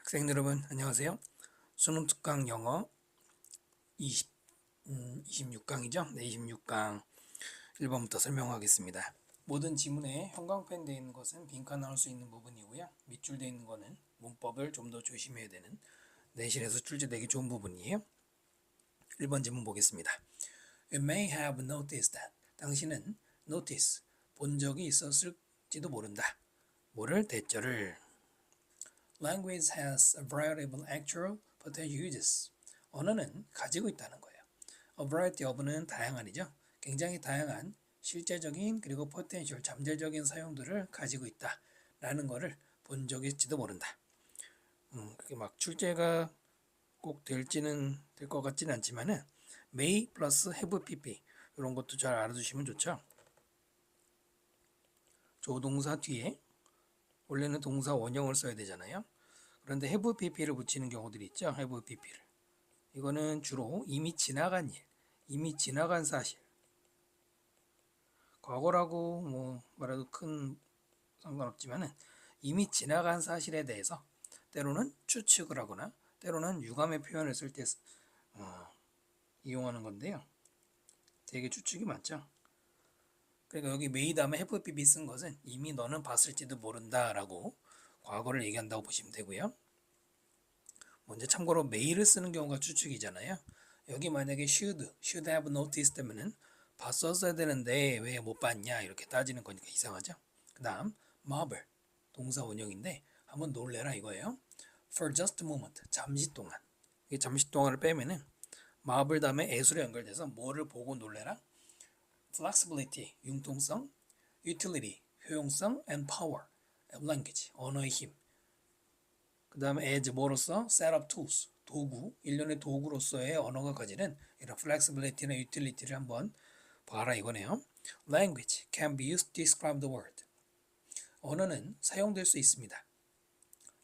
학생 여러분 안녕하세요. 수능 특강 영어 26강이죠? 네, 26강 1번부터 설명하겠습니다. 모든 지문에 형광펜 되어 있는 것은 빈칸 나올 수 있는 부분이고요. 밑줄 되어 있는 것은 문법을 좀 더 조심해야 되는 내신에서 출제되기 좋은 부분이에요. 1번 지문 보겠습니다. You may have noticed that. 당신은 notice, 본 적이 있었을지도 모른다. 뭐를? 대절을. Language has a variety of actual potential uses. 언어는 가지고 있다는 거예요. A variety of는 다양한이죠. 굉장히 다양한 실제적인 그리고 potential 잠재적인 사용들을 가지고 있다라는 거를 본 적이 있지도 모른다. 그게 막 출제가 꼭 될지는 될 것 같지는 않지만은 may 플러스 have pp 이런 것도 잘 알아두시면 좋죠. 조동사 뒤에 원래는 동사 원형을 써야 되잖아요. 그런데 have pp를 붙이는 경우들이 있죠. have pp를. 이거는 주로 이미 지나간 일, 이미 지나간 사실. 과거라고 뭐 말해도 큰 상관없지만은 이미 지나간 사실에 대해서 때로는 추측을 하거나 때로는 유감의 표현을 쓸 때 이용하는 건데요. 되게 추측이 많죠. 그러니까 여기 may 다음에 have pp 쓴 것은 이미 너는 봤을지도 모른다라고 과거를 얘기한다고 보시면 되고요. 먼저 참고로 may를 쓰는 경우가 추측이잖아요. 여기 만약에 should have noticed 되면은 봤었어야 되는데 왜 못 봤냐 이렇게 따지는 거니까 이상하죠. 그 다음 marvel 동사 원형인데 한번 놀래라 이거예요. for just a moment 잠시 동안. 이 잠시 동안을 빼면은 marvel 다음에 as로 연결돼서 뭐를 보고 놀래라. flexibility 융통성, utility 효용성, and power language 언어의 힘. 그 다음에 as 뭐로서 set up tools 도구, 일련의 도구로서의 언어가 가지는 이런 flexibility나 utility를 한번 봐라 이거네요. Language can be used to describe the world. 언어는 사용될 수 있습니다.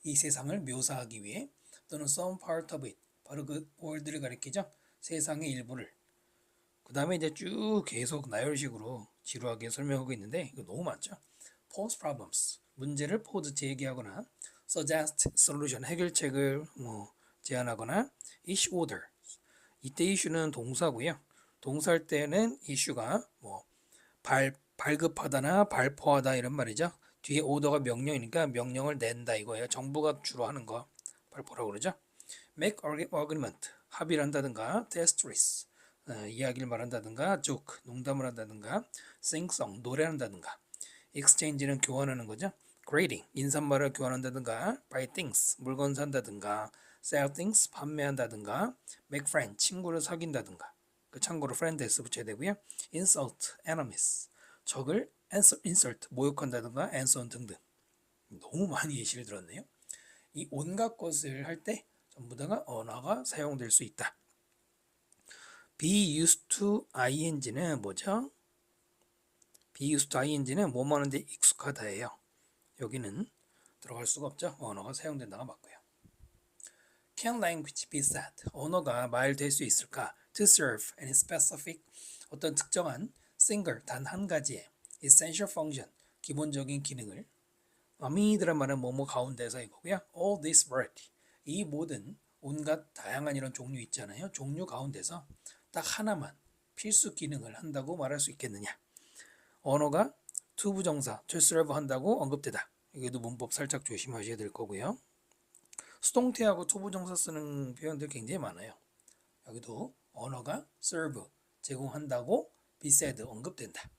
이 세상을 묘사하기 위해 또는 some part of it 바로 그 world를 가리키죠. 세상의 일부를. 그 다음에 이제 쭉 계속 나열식으로 지루하게 설명하고 있는데 이거 너무 많죠. Pose problems 문제를 포즈 제기하거나 suggest solution 해결책을 제안하거나 issue order 이때 issue는 동사고요. 동사할 때는 issue가 발급하다나 발포하다 이런 말이죠. 뒤에 order가 명령이니까 명령을 낸다 이거예요. 정부가 주로 하는 거 발포라고 그러죠. make argument 합의를 한다든가 theatrics 이야기를 말한다든가 joke 농담을 한다든가 sing song 노래한다든가 exchange는 교환하는 거죠. grading 인사말을 교환한다든가 buy things 물건 산다든가 sell things 판매한다든가 make friend 친구를 사귄다든가 그 참고로 friend s 붙여야 되고요. insult enemies 적을 insult 모욕한다든가 and so on 등등 너무 많이 예시를 들었네요. 이 온갖 것을 할 때 전부 다가 언어가 사용될 수 있다. be used to ing는 뭐죠? be used to ing는 뭐뭐 하는데 익숙하다예요. 여기는 들어갈 수가 없죠. 언어가 사용된다가 맞고요. Can language be said? 언어가 말될 수 있을까? To serve any specific 어떤 특정한 single 단 한 가지의 essential function 기본적인 기능을 amid란 말은 뭐뭐 가운데서 이거고요. All this variety 이 모든 온갖 다양한 이런 종류 있잖아요. 종류 가운데서 딱 하나만 필수 기능을 한다고 말할 수 있겠느냐? 언어가 to 부정사 to serve 한다고 언급되다. 이게도 문법 살짝 조심하셔야 될 거고요. 수동태하고 to 부정사 쓰는 표현들 굉장히 많아요. 여기도 언어가 serve 제공한다고 be said 언급된다.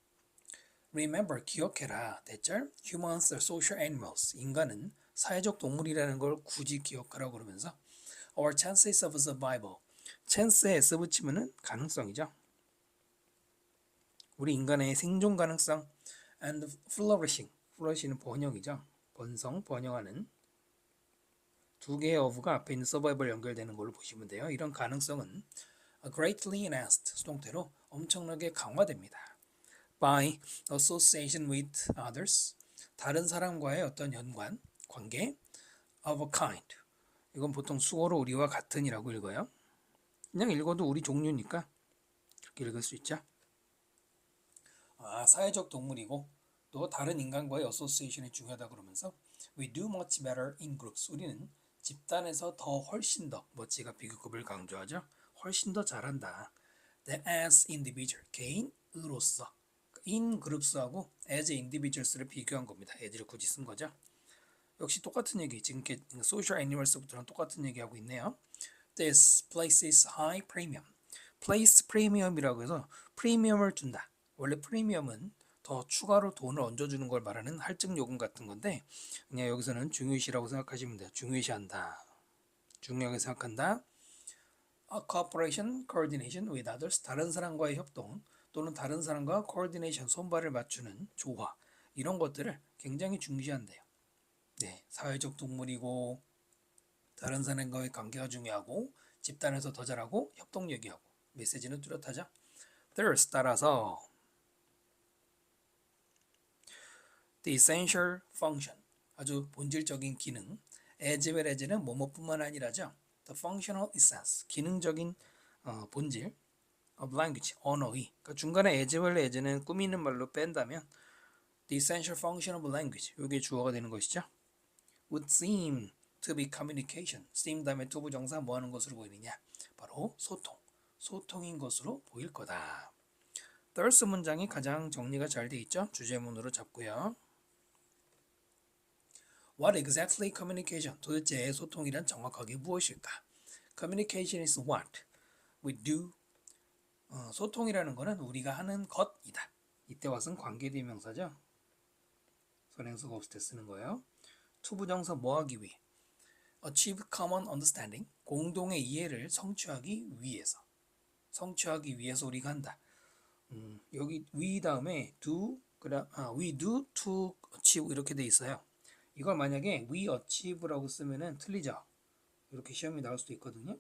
Remember 기억해라. 대절 humans are social animals 인간은 사회적 동물이라는 걸 굳이 기억하라고 그러면서 our chances of survival chance에 s 붙이면은 가능성이죠. 우리 인간의 생존 가능성 and flourishing은 번영이죠. 번성, 번영하는 두 개의 of가 앞에 있는 survival 연결되는 걸로 보시면 돼요. 이런 가능성은 greatly enhanced 수동태로 엄청나게 강화됩니다. by association with others 다른 사람과의 어떤 연관, 관계 of a kind 이건 보통 수어로 우리와 같은이라고 읽어요. 그냥 읽어도 우리 종류니까 그렇게 읽을 수 있죠. 사회적 동물이고 또 다른 인간과의 어소시에이션이 중요하다 그러면서 we do much better in groups 우리는 집단에서 더 훨씬 더 멋지가 비교급을 강조하죠. 훨씬 더 잘한다. than as individual 개인으로서 in 그룹스하고 as individuals를 비교한 겁니다. as를 굳이 쓴 거죠. 역시 똑같은 얘기 지금 social animals부터랑 똑같은 얘기하고 있네요. This places high premium. place premium이라고 해서 프리미엄을 준다. 원래 프리미엄은 더 추가로 돈을 얹어주는 걸 말하는 할증 요금 같은 건데 그냥 여기서는 중요시라고 생각하시면 돼요. 중요시한다. 중요하게 생각한다. A cooperation, coordination with others. 다른 사람과의 협동 또는 다른 사람과 coordination, 손발을 맞추는 조화 이런 것들을 굉장히 중시한대요. 네, 사회적 동물이고 다른 사람과의 관계가 중요하고 집단에서 더 잘하고 협동력이 하고 메시지는 뚜렷하죠. Thus 따라서 the essential function 아주 본질적인 기능 as well as는 뭐뭐뿐만 아니라죠. The functional essence 기능적인 본질 of language 언어의 그러니까 중간에 as well as는 꾸미는 말로 뺀다면 the essential function of language 이게 주어가 되는 것이죠. would seem to be communication. seem 다음에 to 부정사 뭐 하는 것으로 보이느냐? 바로 소통인 것으로 보일 거다. thus 문장이 가장 정리가 잘 돼 있죠. 주제문으로 잡고요. What exactly communication? 도대체 소통이란 정확하게 무엇일까? Communication is what we do. 소통이라는 것은 우리가 하는 것이다. 이때 와서는 관계대명사죠. 선행사가 없을 때 쓰는 거예요. 투부정사 뭐하기 위해? Achieve common understanding. 공동의 이해를 성취하기 위해서. 성취하기 위해서 우리가 한다. 여기 we 다음에 do we do to achieve 이렇게 돼 있어요. 이걸 만약에 we achieve라고 쓰면은 틀리죠. 이렇게 시험이 나올 수도 있거든요.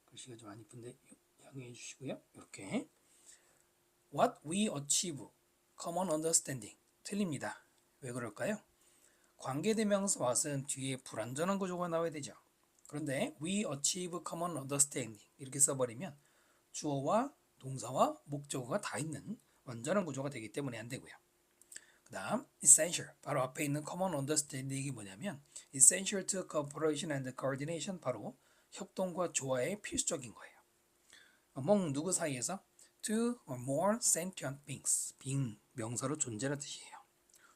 글씨가 좀 안 이쁜데 양해해 주시고요. 이렇게 what we achieve common understanding 틀립니다. 왜 그럴까요? 관계대명사 what은 뒤에 불완전한 구조가 나와야 되죠. 그런데 we achieve common understanding 이렇게 써버리면 주어와 동사와 목적어가 다 있는 완전한 구조가 되기 때문에 안 되고요. 그 다음 essential 바로 앞에 있는 common understanding이 뭐냐면 essential to cooperation and coordination 바로 협동과 조화에 필수적인 거예요. among 누구 사이에서 two or more sentient beings being 명사로 존재라는 뜻이에요.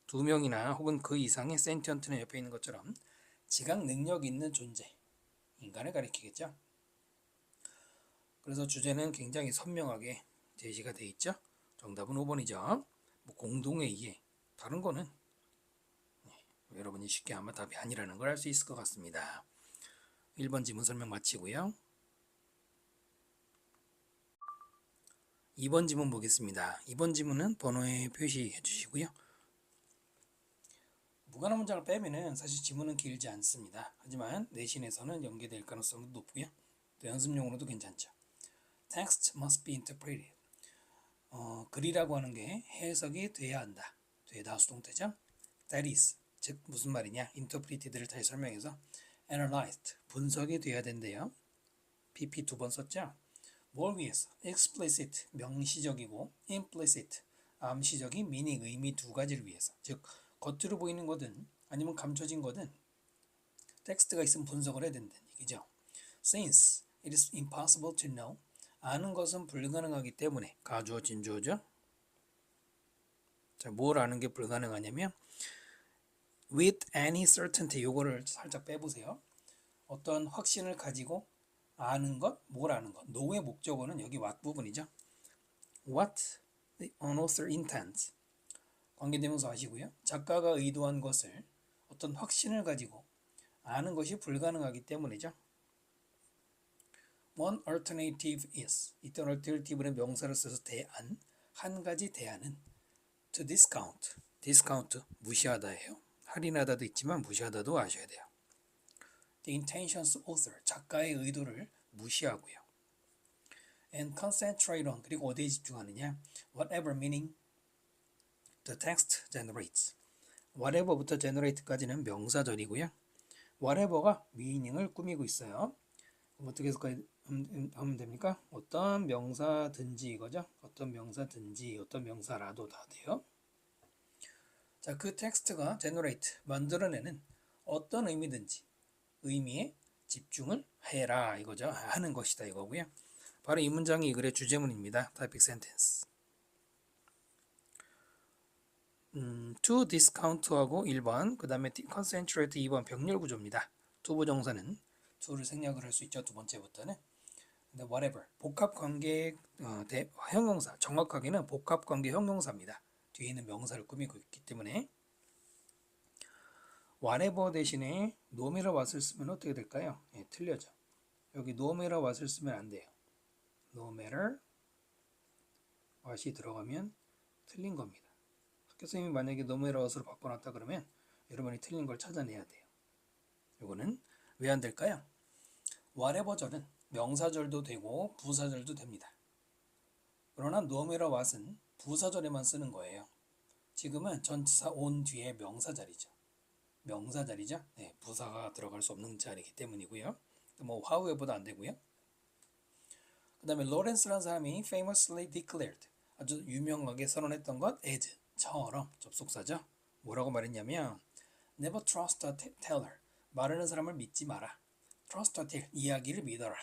두 명이나 혹은 그 이상의 sentient는 옆에 있는 것처럼 지각 능력 있는 존재 인간을 가리키겠죠. 그래서 주제는 굉장히 선명하게 제시가 돼 있죠. 정답은 5번이죠. 뭐 공동의 이해 다른 거는 여러분이 쉽게 아마 답이 아니라는 걸 알 수 있을 것 같습니다. 1번 지문 설명 마치고요. 2번 지문 보겠습니다. 2번 지문은 번호에 표시해 주시고요. 무관한 문장을 빼면은 사실 지문은 길지 않습니다. 하지만 내신에서는 연계될 가능성도 높고요. 또 연습용으로도 괜찮죠. Text must be interpreted. 글이라고 하는 게 해석이 돼야 한다. 되다 수동태죠. That is, 즉 무슨 말이냐? interpreted를 다시 설명해서 analyzed, 분석이 돼야 된대요. PP 2번 썼죠? 뭘 위해서? explicit, 명시적이고 implicit, 암시적인 meaning, 의미 두 가지를 위해서. 즉 겉으로 보이는 거든 아니면 감춰진 거든 텍스트가 있으면 분석을 해야 된다는 얘기죠. Since it is impossible to know, 아는 것은 불가능하기 때문에 가주어 진주어죠. 자, 뭘 아는 게 불가능하냐면 with any certainty 요거를 살짝 빼보세요. 어떤 확신을 가지고 아는 것, 뭘 아는 것. know의 목적어는 여기 what 부분이죠. What the author intends. 관계대명사 아시고요. 작가가 의도한 것을 어떤 확신을 가지고 아는 것이 불가능하기 때문이죠. One alternative is. 이때 alternative는 명사를 써서 대안, 한 가지 대안은 to discount. discount 무시하다예요. 할인하다도 있지만 무시하다도 아셔야 돼요. The intentions of author 작가의 의도를 무시하고요. And concentrate on 그리고 어디에 집중하느냐? Whatever meaning the text generates. whatever부터 generate까지는 명사절이고요. whatever가 meaning을 꾸미고 있어요. 어떻게 하면 됩니까? 어떤 명사든지 이거죠. 어떤 명사든지 어떤 명사라도 다 돼요. 자, 그 텍스트가 generate, 만들어내는 어떤 의미든지 의미에 집중을 해라 이거죠. 하는 것이다 이거고요. 바로 이 문장이 이 글의 주제문입니다. topic sentence. to discount하고 1번, 그 다음에 concentrate 2번 병렬 구조입니다. 투부정사는 to를 생략을 할 수 있죠. 두 번째부터는. 근데 whatever, 복합관계 형용사, 정확하게는 복합관계 형용사입니다. 뒤에 있는 명사를 꾸미고 있기 때문에 whatever 대신에 no matter what을 쓰면 어떻게 될까요? 예, 틀려져. 여기 no matter what을 쓰면 안 돼요. no matter what이 들어가면 틀린 겁니다. 학교선생님이 만약에 no matter what으로 바꿔놨다 그러면 여러분이 틀린 걸 찾아내야 돼요. 이거는 왜 안 될까요? whatever절은 명사절도 되고 부사절도 됩니다. 그러나 no matter what은 부사절에만 쓰는 거예요. 지금은 전치사 on 뒤에 명사자리죠. 명사자리죠. 네, 부사가 들어갈 수 없는 자리이기 때문이고요. 뭐 however도 안 되고요. 그 다음에 로렌스라는 사람이 famously declared, 아주 유명하게 선언했던 것 as처럼 접속사죠. 뭐라고 말했냐면 never trust a teller, 말하는 사람을 믿지 마라. trust a tale, 이야기를 믿어라.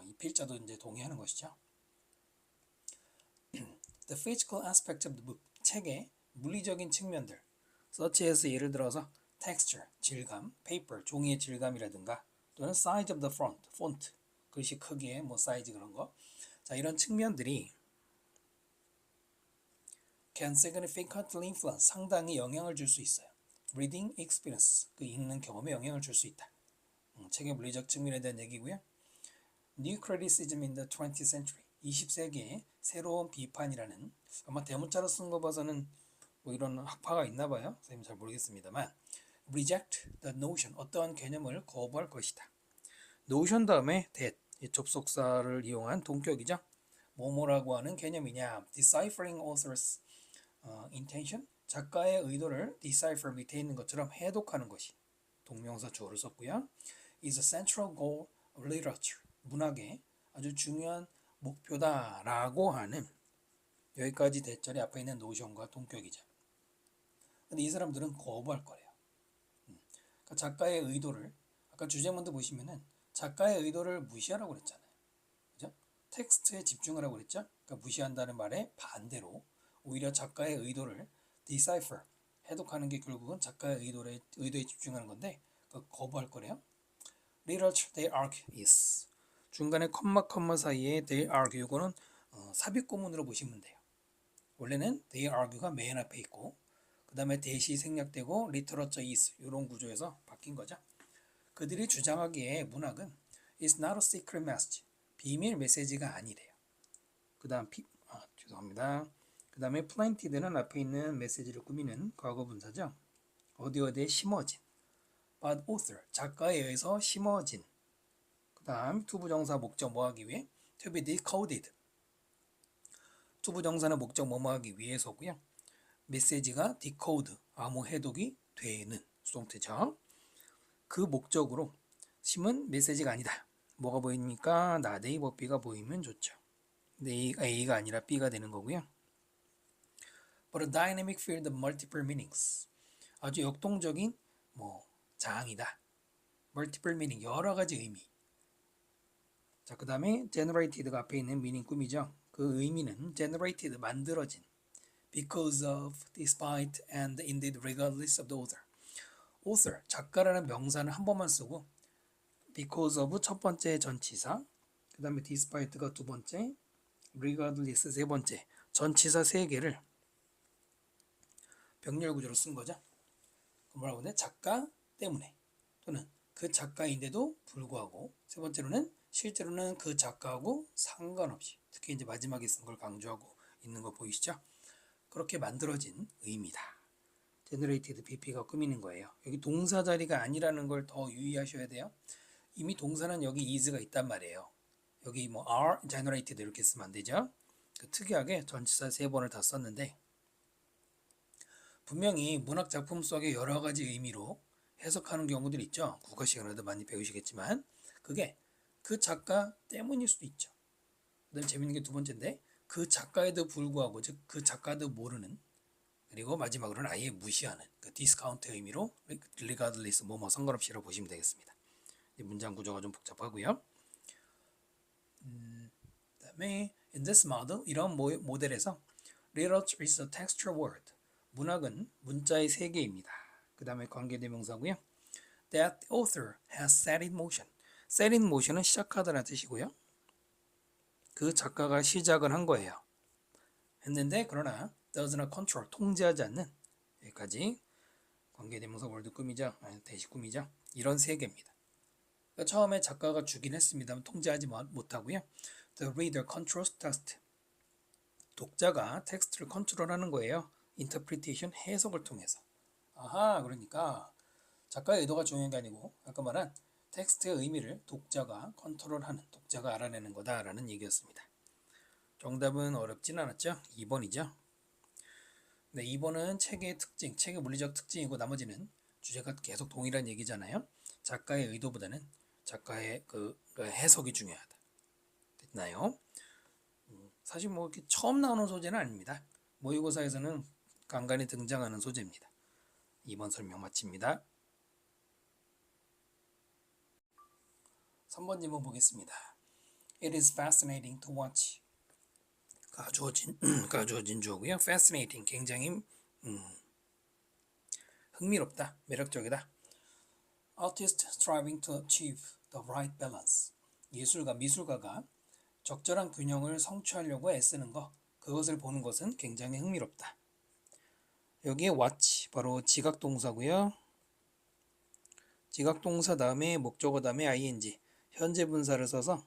이 필자도 이제 동의하는 것이죠. The physical aspect of the book, 책의 물리적인 측면들, such as 예를 들어서 texture, 질감, paper, 종이의 질감이라든가 또는 size of the font, 폰트, 글씨 크기의 뭐 사이즈 그런 거. 자, 이런 측면들이 can significantly influence, 상당히 영향을 줄 수 있어요. reading experience, 그 읽는 경험에 영향을 줄 수 있다. 책의 물리적 측면에 대한 얘기고요. New criticism in the 20th century, 20세기의 새로운 비판이라는, 아마 대문자로 쓴 거 봐서는 뭐 이런 학파가 있나 봐요. 선생님 잘 모르겠습니다만 reject the notion, 어떠한 개념을 거부할 것이다. notion 다음에 that, 접속사를 이용한 동격이죠. 뭐뭐라고 하는 개념이냐, deciphering author's intention, 작가의 의도를 decipher, 밑에 있는 것처럼 해독하는 것이 동명사 주어를 썼고요. is a central goal of literature, 문학의 아주 중요한 목표다라고 하는, 여기까지 대절이 앞에 있는 노션과 동격이죠. 근데 이 사람들은 거부할 거래요. 그러니까 작가의 의도를, 아까 주제문도 보시면은 작가의 의도를 무시하라고 그랬잖아요. 그죠? 텍스트에 집중하라고 그랬죠? 그러니까 무시한다는 말에 반대로 오히려 작가의 의도를 decipher, 해독하는 게 결국은 작가의 의도에 집중하는 건데 그 거부할 거래요. Literature they argue is, 중간에 컴마 사이에 they argue, 이거는 삽입구문으로 보시면 돼요. 원래는 they argue가 맨 앞에 있고 그 다음에 that이 생략되고 literature is, 이런 구조에서 바뀐 거죠. 그들이 주장하기에 문학은 is not a secret message, 비밀 메시지가 아니래요. 그 다음 죄송합니다. 그 다음에 planted는 앞에 있는 메시지를 꾸미는 과거분사죠. 어디에 심어진, by author, 작가에 의해서 심어진. 그 다음 투부정사 목적 뭐하기 위해, to be decoded, 투부정사는 목적 뭐하기 위해서고요. 메시지가 decode, 암호 해독이 되는 수동태죠. 그 목적으로 심은 메시지가 아니다. 뭐가 보입니까? not A but B가 보이면 좋죠. 근데 A가 아니라 B가 되는 거고요. But a dynamic field of multiple meanings, 아주 역동적인 장이다. multiple meaning, 여러 가지 의미. 자, 그 다음에 generated가 앞에 있는 meaning 꾸미죠. 그 의미는 generated, 만들어진, because of, despite, and indeed regardless of the author. author, 작가라는 명사는 한 번만 쓰고 because of 첫 번째 전치사, 그 다음에 despite가 두 번째, regardless 세 번째, 전치사 세 개를 병렬 구조로 쓴 거죠. 뭐라고 하냐? 작가 때문에, 또는 그 작가인데도 불구하고, 세 번째로는 실제로는 그 작가하고 상관없이, 특히 이제 마지막에 쓴 걸 강조하고 있는 거 보이시죠? 그렇게 만들어진 의미다. generated BP가 꾸미는 거예요. 여기 동사 자리가 아니라는 걸 더 유의하셔야 돼요. 이미 동사는 여기 is가 있단 말이에요. 여기 are generated 이렇게 쓰면 안 되죠. 특이하게 전치사 세 번을 다 썼는데 분명히 문학 작품 속에 여러 가지 의미로 해석하는 경우들 있죠. 국어 시간에도 많이 배우시겠지만 그게 그 작가 때문일 수도 있죠. 그다음 재밌는 게 두 번째인데 그 작가에도 불구하고, 즉 그 작가도 모르는, 그리고 마지막으로는 아예 무시하는 그 디스카운트의 의미로 regardless 뭐뭐 상관없이라고 보시면 되겠습니다. 문장 구조가 좀 복잡하고요. 그다음에 in this model 이런 모델에서 literature is a textual word. 문학은 문자의 세계입니다. 그 다음에 관계대명사고요. That the author has set in motion. set in motion은 시작하다라는 뜻이고요. 그 작가가 시작을 한 거예요. 했는데 그러나 does not control 통제하지 않는 여기까지 관계대명사 월드 꿈이죠. 대시 꿈이죠. 이런 세계입니다. 그러니까 처음에 작가가 주긴 했습니다만 통제하지 못하고요. The reader controls text. 독자가 텍스트를 컨트롤하는 거예요. interpretation 해석을 통해서. 아하, 그러니까 작가의 의도가 중요한 게 아니고 아까 말한 텍스트의 의미를 독자가 컨트롤하는, 독자가 알아내는 거다라는 얘기였습니다. 정답은 어렵진 않았죠? 2번이죠. 네, 2번은 책의 특징, 책의 물리적 특징이고 나머지는 주제가 계속 동일한 얘기잖아요. 작가의 의도보다는 작가의 그 해석이 중요하다. 됐나요? 사실 뭐 이렇게 처음 나오는 소재는 아닙니다. 모의고사에서는 간간히 등장하는 소재입니다. 2번 설명 마칩니다. 3번 질문 보겠습니다. It is fascinating to watch. 가주어진 주어고요. Fascinating 굉장히 흥미롭다, 매력적이다. Artist striving to achieve the right balance. 예술가, 미술가가 적절한 균형을 성취하려고 애쓰는 것, 그것을 보는 것은 굉장히 흥미롭다. 여기에 watch 바로 지각동사고요. 지각동사 다음에 목적어 다음에 ing 현재 분사를 써서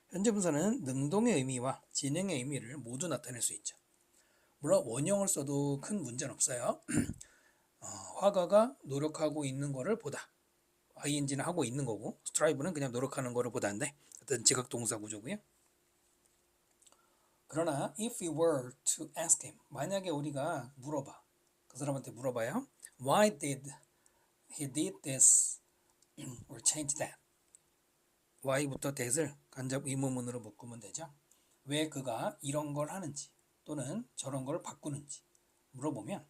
현재 분사는 능동의 의미와 진행의 의미를 모두 나타낼 수 있죠. 물론 원형을 써도 큰 문제는 없어요. 화가가 노력하고 있는 거를 보다. ing는 하고 있는 거고 strive는 그냥 노력하는 거를 보다인데 어떤 지각동사 구조고요. 그러나 if we were to ask him, 만약에 우리가 물어봐, 그 사람한테 물어봐요. Why did he did this or change that? why부터 that을 간접 의문문으로 묶으면 되죠. 왜 그가 이런 걸 하는지 또는 저런 걸 바꾸는지 물어보면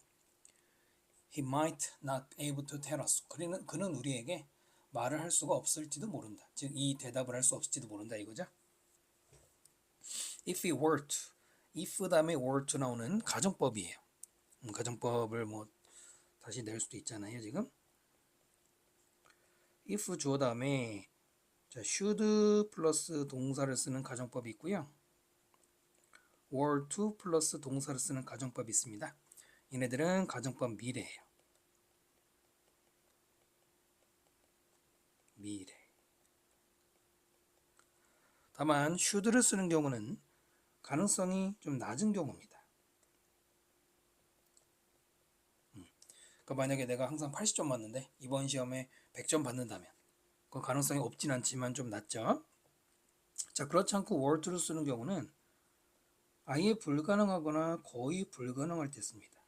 he might not be able to tell us. 그는 우리에게 말을 할 수가 없을지도 모른다. 즉 이 대답을 할 수 없을지도 모른다 이거죠. if we were to, if 다음에 were to 나오는 가정법이에요. 가정법을 뭐 다시 낼 수도 있잖아요 지금. if 주어 다음에 자, should 플러스 동사를 쓰는 가정법이 있고요. were to 플러스 동사를 쓰는 가정법이 있습니다. 얘네들은 가정법 미래예요. 미래. 다만 should를 쓰는 경우는 가능성이 좀 낮은 경우입니다. 그러니까 만약에 내가 항상 80점 맞는데 이번 시험에 100점 받는다면 그 가능성이 없진 않지만 좀 낮죠. 자, 그렇지 않고 were to를 쓰는 경우는 아예 불가능하거나 거의 불가능할 때 씁니다.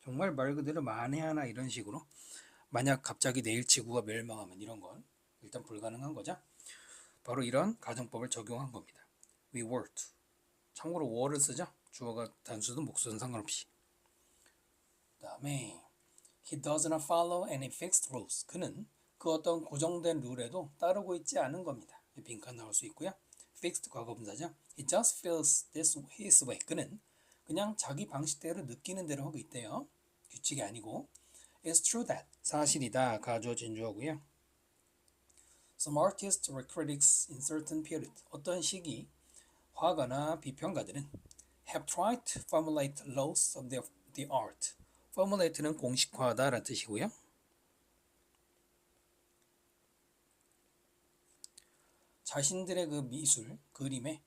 정말 말 그대로 만에 하나 이런 식으로 만약 갑자기 내일 지구가 멸망하면 이런 건 일단 불가능한 거죠. 바로 이런 가정법을 적용한 겁니다. We were to. 참고로 were를 쓰죠. 주어가 단수든 목수든 상관없이. 그 다음에 He does not follow any fixed rules. 그는 그 어떤 고정된 룰에도 따르고 있지 않은 겁니다. 빈칸 나올 수 있고요. Fixed 과거분사죠. He just feels this his way. 그는 그냥 자기 방식대로 느끼는 대로 하고 있대요. 규칙이 아니고. It's true that. 사실이다. 가주어진 주어고요. Some artists were critics in certain period. 어떤 시기 화가나 비평가들은 have tried to formulate laws of the art. formulate는 공식화하다라는 뜻이고요. 자신들의 그 미술, 그림의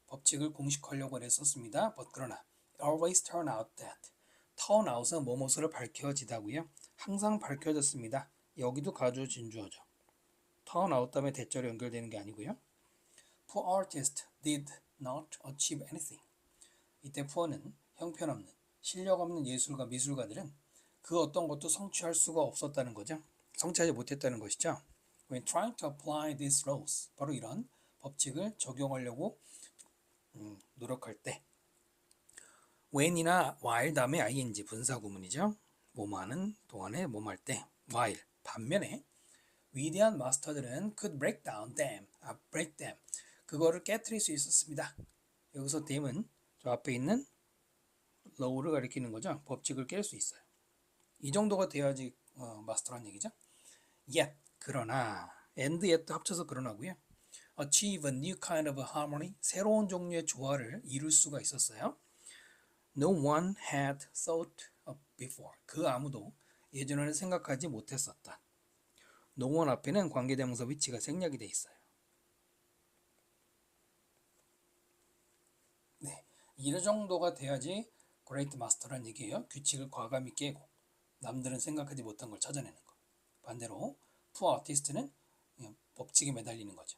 법칙을 공식화하려고 했었습니다. But 그러나 always turn out that. turn out은 뭐뭐를 밝혀지다고요. 항상 밝혀졌습니다. 여기도 가주어진 주어죠. turn out 다음에 대절이 연결되는 게 아니고요. Poor artist did not achieve anything. 이때 poor는 형편없는, 실력 없는 예술가, 미술가들은 그 어떤 것도 성취할 수가 없었다는 거죠. 성취하지 못했다는 것이죠. When trying to apply these laws, 바로 이런 법칙을 적용하려고 노력할 때 when이나 while 다음에 ing 분사구문이죠. 뭐뭐하는 동안에 뭐뭐할 때 while. 반면에 위대한 마스터들은 could break them. 그거를 깨트릴 수 있었습니다. 여기서 them은 저 앞에 있는 law를 가리키는 거죠. 법칙을 깰 수 있어요. 이 정도가 돼야지 마스터란 얘기죠. yet 그러나 and yet도 합쳐서 그러나고요. achieve a new kind of harmony 새로운 종류의 조화를 이룰 수가 있었어요. No one had thought of before 그 아무도 예전에는 생각하지 못했었다. No one 앞에는 관계대명사 위치가 생략이 돼 있어요. 네, 이 정도가 돼야지 great master란 얘기예요. 규칙을 과감히 깨고 남들은 생각하지 못한 걸 찾아내는 거. 반대로 poor artist는 법칙에 매달리는 거죠.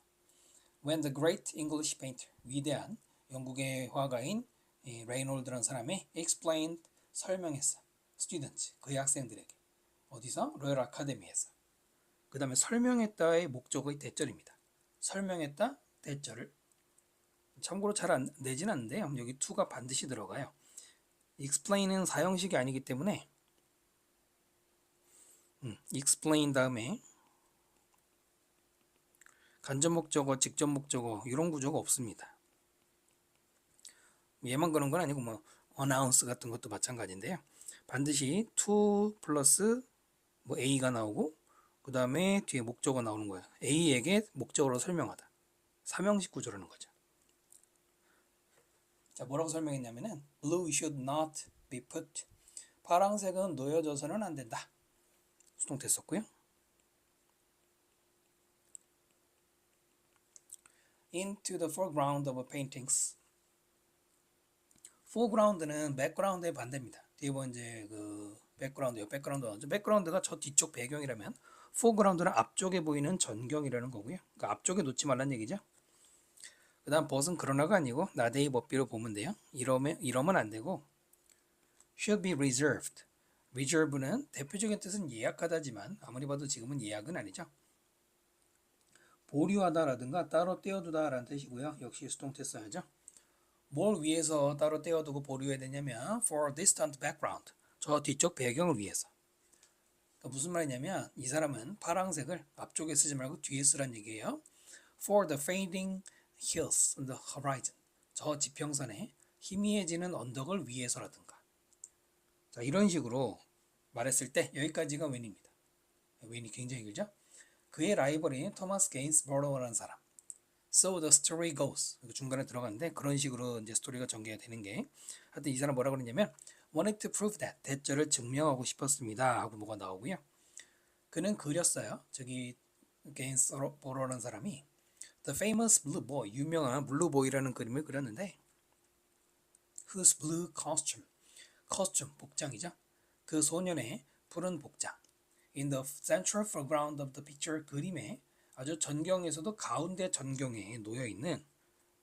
When the great English painter, 위대한 영국의 화가인 레이놀드라는 사람이 explained, 설명했어. students, 그의 학생들에게. 어디서? 로열 아카데미에서. 그 다음에 설명했다의 목적의 대절입니다. 설명했다, 대절을. 참고로 잘 안 내진 않는데요. 여기 to가 반드시 들어가요. explain은 사형식이 아니기 때문에 explain 다음에 간접 목적어, 직접 목적어 이런 구조가 없습니다. 얘만 그런 건 아니고 뭐 announce 같은 것도 마찬가지인데요. 반드시 to 플러스 뭐 a가 나오고 그 다음에 뒤에 목적어 나오는 거예요. a에게 목적어로 설명하다. 삼형식 구조라는 거죠. 자, 뭐라고 설명했냐면은 blue should not be put. 파랑색은 놓여져서는 안 된다. 수동됐었고요. into the foreground of paintings. foreground는 background의 반대입니다. 뒤에 뭐 이제 그 백그라운드가 저 뒤쪽 배경이라면 foreground는 앞쪽에 보이는 전경이라는 거고요. 그러니까 앞쪽에 놓지 말란 얘기죠. 그 다음 벗은 그러나가 아니고 나대의 법비로 보면 돼요. 이러면 안 되고 should be reserved. reserve는 대표적인 뜻은 예약하다지만 아무리 봐도 지금은 예약은 아니죠. 보류하다라든가 따로 떼어두다라는 뜻이고요. 역시 수동태 써야죠. 뭘 위해서 따로 떼어두고 보류해야 되냐면 for distant background. 저 뒤쪽 배경을 위해서. 그러니까 무슨 말이냐면 이 사람은 파란색을 앞쪽에 쓰지 말고 뒤에 쓰란 얘기예요. For the fading hills on the horizon. 저 지평선에 희미해지는 언덕을 위해서라든가. 자, 이런 식으로 말했을 때 여기까지가 웬입니다. 웬이 굉장히 길죠? 그의 라이벌인 토마스 게인스버러라는 사람. So the story goes. 중간에 들어갔는데 그런 식으로 이제 스토리가 전개가 되는 게 하여튼 이 사람 뭐라고 그러냐면 wanted to prove that 대절을 증명하고 싶었습니다 하고 뭐가 나오고요. 그는 그렸어요. 저기 게인스버러라는 사람이 The famous blue boy, 유명한 블루 보이라는 그림을 그렸는데 whose blue costume, 복장이죠. 그 소년의 푸른 복장 in the central foreground of the picture 그림의 아주 전경에서도 가운데 전경에 놓여있는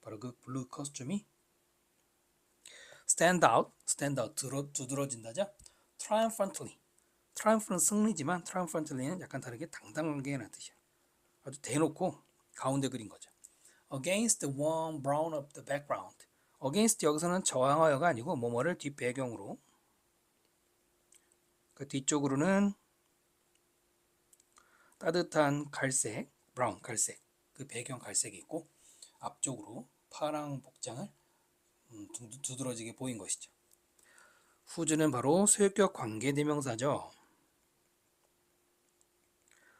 바로 그 블루 코스튬이 stand out 두드러진다죠. triumphantly 승리지만 triumphantly는 약간 다르게 당당하게 라는 뜻이에요. 아주 대놓고 가운데 그린 거죠. against the warm brown of the background. against 여기서는 저항하여가 아니고 뭐뭐를 뒷배경으로 그 뒤쪽으로는 따뜻한 갈색, 브라운 갈색 그 배경 갈색이 있고 앞쪽으로 파랑 복장을 두드러지게 보인 것이죠. whose는 바로 소유격 관계대명사죠.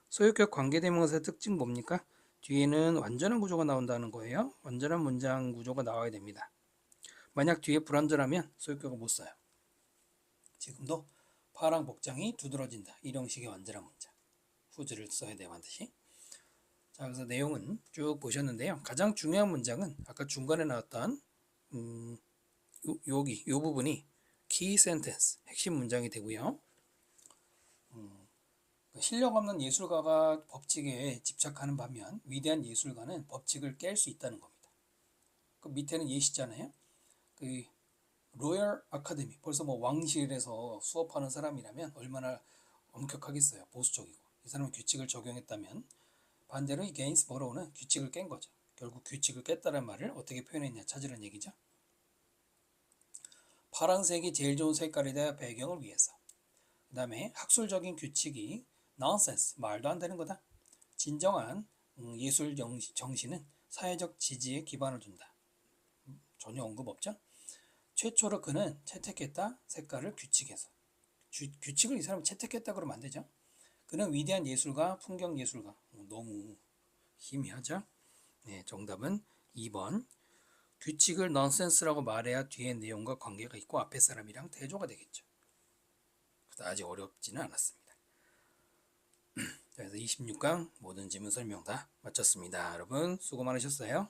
소유격 관계대명사의 특징 뭡니까? 뒤에는 완전한 구조가 나온다는 거예요. 완전한 문장 구조가 나와야 됩니다. 만약 뒤에 불완전하면 소유격을 못 써요. 지금도 파랑 복장이 두드러진다. 이런 형식의 완전한 문장. whose를 써야 돼요. 반드시. 자, 그래서 내용은 쭉 보셨는데요. 가장 중요한 문장은 아까 중간에 나왔던 여기 이 부분이 key sentence, 핵심 문장이 되고요. 실력 없는 예술가가 법칙에 집착하는 반면 위대한 예술가는 법칙을 깰 수 있다는 겁니다. 그 밑에는 예시잖아요. 그 로열 아카데미, 벌써 뭐 왕실에서 수업하는 사람이라면 얼마나 엄격하겠어요. 보수적이고. 이 사람은 규칙을 적용했다면 반대로 이 게인스버러우는 규칙을 깬 거죠. 결국 규칙을 깼다는 말을 어떻게 표현했냐 찾으라는 얘기죠. 파란색이 제일 좋은 색깔이다 배경을 위해서. 그 다음에 학술적인 규칙이 nonsense 말도 안 되는 거다. 진정한 예술 정신은 사회적 지지에 기반을 둔다. 전혀 언급 없죠. 최초로 그는 채택했다 색깔을 규칙에서. 규칙을 이 사람이 채택했다 그러면 안 되죠. 그는 위대한 예술가, 풍경 예술가. 너무 희미하죠. 네, 정답은 2번. 규칙을 넌센스라고 말해야 뒤에 내용과 관계가 있고 앞에 사람이랑 대조가 되겠죠. 그다지 어렵지는 않았습니다. 그래서 26강 모든 지문 설명 다 마쳤습니다. 여러분 수고 많으셨어요.